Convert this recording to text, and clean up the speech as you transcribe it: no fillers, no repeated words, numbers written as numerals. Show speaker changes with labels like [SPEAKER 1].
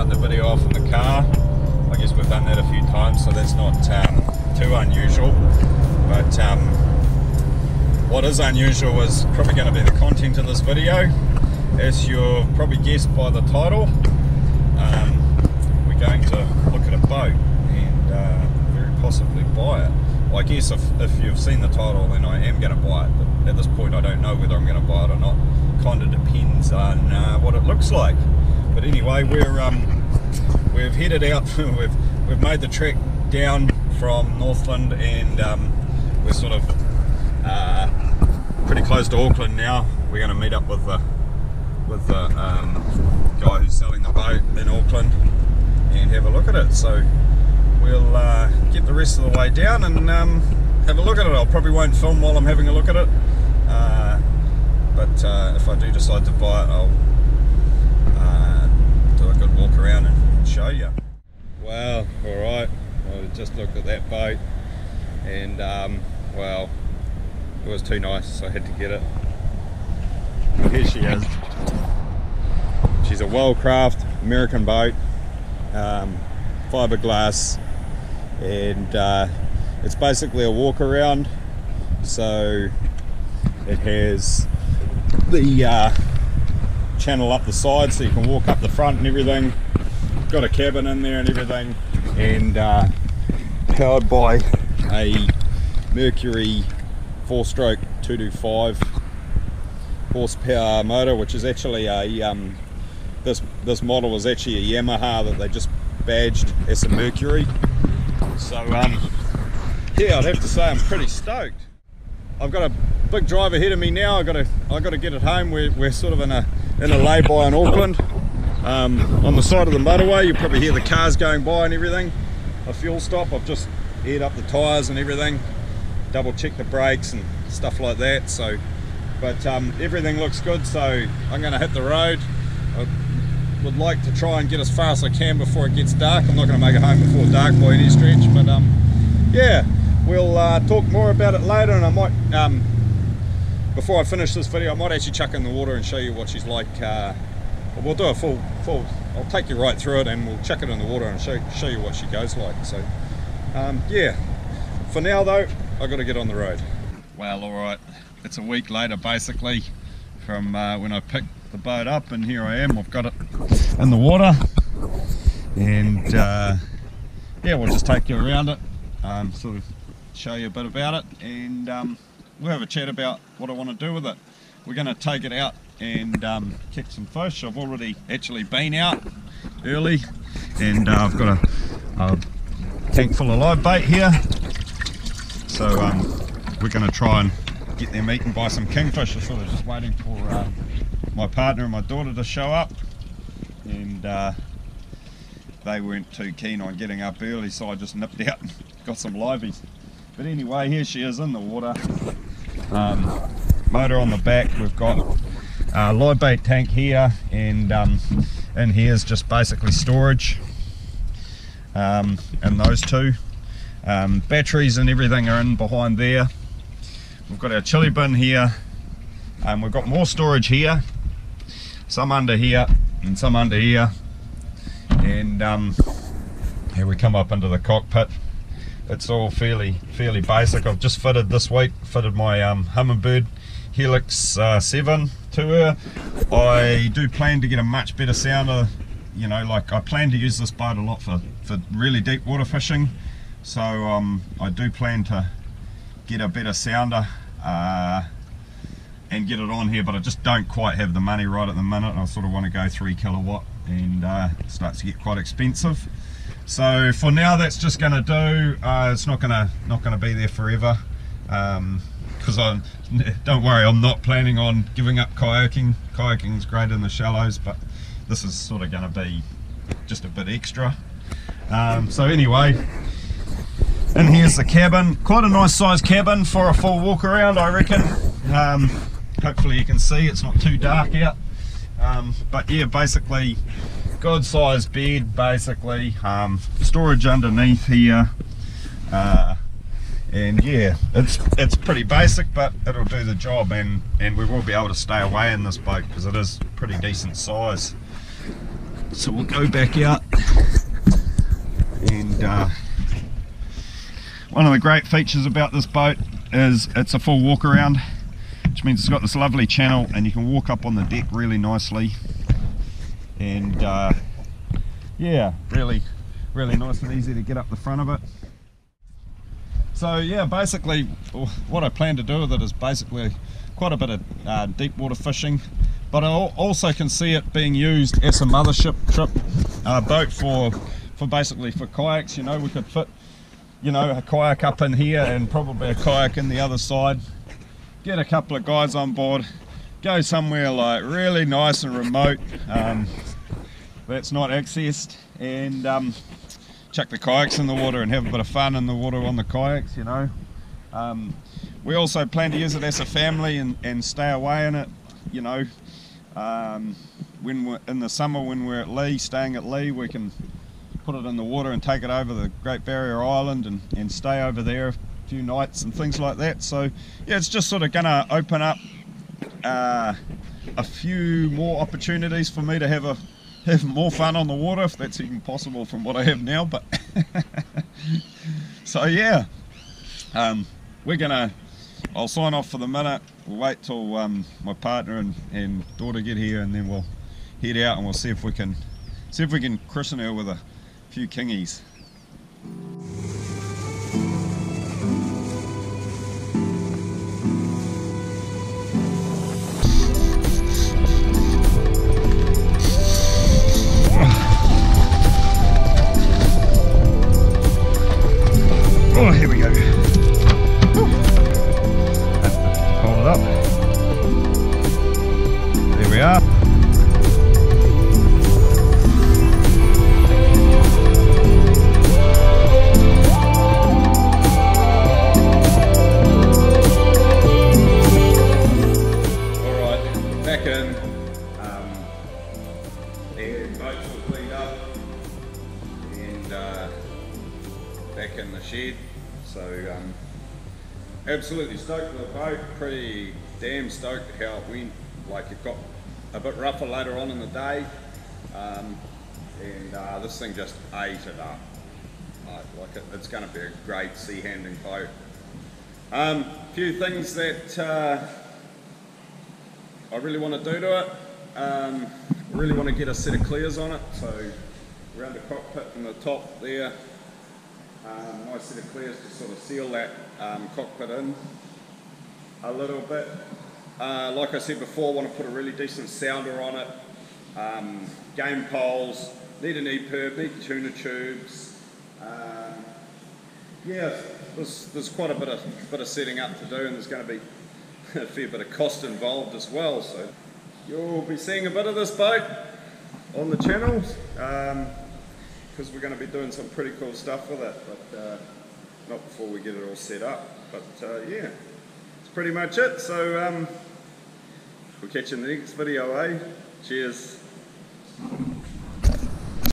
[SPEAKER 1] starting the video off in the car. I guess we've done that a few times, so that's not too unusual. But what is unusual is probably going to be the content of this video. As you've probably guessed by the title, we're going to look at a boat and very possibly buy it. Well, I guess if you've seen the title, then I am going to buy it, but at this point I don't know whether I'm going to buy it or not. Kind of depends on what it looks like. But anyway, we've headed out. we've made the trek down from Northland, and we're sort of pretty close to Auckland now. We're going to meet up with the guy who's selling the boat in Auckland and have a look at it. So we'll get the rest of the way down and have a look at it. I probably won't film while I'm having a look at it, but if I do decide to buy it, I'll do a good walk around and show you. Well, alright, I just looked at that boat and well, it was too nice, so I had to get it. Here she is. She's a Wellcraft American boat, fiberglass, and it's basically a walk around. So it has the channel up the side, so you can walk up the front and everything. Got a cabin in there and everything, and powered by a Mercury 4-stroke 225 horsepower motor, which is actually a this model is actually a Yamaha that they just badged as a Mercury. So yeah, I'd have to say I'm pretty stoked. I've got a big drive ahead of me now. I got to get it home. We're sort of in a lay-by in Auckland, on the side of the motorway. You probably hear the cars going by and everything. A fuel stop. I've just aired up the tyres and everything, double checked the brakes and stuff like that. So, but everything looks good. So I'm going to hit the road. I would like to try and get as far as I can before it gets dark. I'm not going to make it home before dark by any stretch, but yeah, we'll talk more about it later. And I might, before I finish this video, I might actually chuck in the water and show you what she's like. We'll do a full, I'll take you right through it and we'll chuck it in the water and show you what she goes like. So yeah, for now though, I've got to get on the road. Well, alright, it's a week later basically from when I picked the boat up, and here I am. I've got it in the water, and yeah, we'll just take you around it, sort of show you a bit about it, and we'll have a chat about what I want to do with it. We're going to take it out and catch some fish. I've already actually been out early, and I've got a tank full of live bait here, so we're going to try and get them eaten by some kingfish. I'm sort of just waiting for my partner and my daughter to show up, and they weren't too keen on getting up early, so I just nipped out and got some liveys. But anyway, here she is in the water, motor on the back. We've got a live bait tank here, and in here is just basically storage, and those two batteries and everything are in behind there. We've got our chili bin here, we've got more storage here, some under here and some under here, and here we come up into the cockpit. It's all fairly basic. I've just fitted this week, my Humminbird Helix 7 to her. I do plan to get a much better sounder, you know, like I plan to use this boat a lot for really deep water fishing, so I do plan to get a better sounder and get it on here, but I just don't quite have the money right at the minute. I sort of want to go 3 kilowatt, and it starts to get quite expensive. So for now, that's just going to do. It's not going to be there forever, because don't worry, I'm not planning on giving up kayaking. Kayaking's great in the shallows, but this is sort of going to be just a bit extra. So anyway, and here's the cabin. Quite a nice sized cabin for a full walk around, I reckon. Hopefully you can see it's not too dark out. But yeah, basically good sized bed, basically storage underneath here, and yeah, it's pretty basic, but it'll do the job, and we will be able to stay away in this boat because it is pretty decent size. So we'll go back out, and one of the great features about this boat is it's a full walk around, which means it's got this lovely channel and you can walk up on the deck really nicely, and yeah, really nice and easy to get up the front of it. So yeah, basically what I plan to do with it is basically quite a bit of deep water fishing, but I also can see it being used as a mothership trip boat for basically for kayaks. You know, we could fit, you know, a kayak up in here and probably a kayak in the other side, get a couple of guys on board, go somewhere like really nice and remote that's not accessed, and chuck the kayaks in the water and have a bit of fun in the water on the kayaks, you know. We also plan to use it as a family and stay away in it, you know. When we're in the summer, when we're at Lee, staying at Lee, we can put it in the water and take it over the Great Barrier Island and stay over there a few nights and things like that. So yeah, it's just sort of going to open up a few more opportunities for me to have more fun on the water, if that's even possible from what I have now. But so yeah, I'll sign off for the minute. We'll wait till my partner and daughter get here, and then we'll head out and we'll see if we can christen her with a few kingies. Oh, here we go. Hold it up. There we are. Alright, back in. The boats all cleaned up and back in the shed. So absolutely stoked with the boat, pretty damn stoked at how it went. Like, it got a bit rougher later on in the day, and this thing just ate it up. It's going to be a great sea handling boat. A few things that I really want to do to it. Really want to get a set of clears on it, so around the cockpit and the top there. Nice set of clears to sort of seal that cockpit in a little bit. Like I said before, I want to put a really decent sounder on it. Game poles, need an E-perb, need tuna tubes. Yeah, there's quite a bit of setting up to do, and there's going to be a fair bit of cost involved as well. So you'll be seeing a bit of this boat on the channels, because we're going to be doing some pretty cool stuff with it, but not before we get it all set up. But yeah, that's pretty much it. So we'll catch you in the next video, eh? Cheers.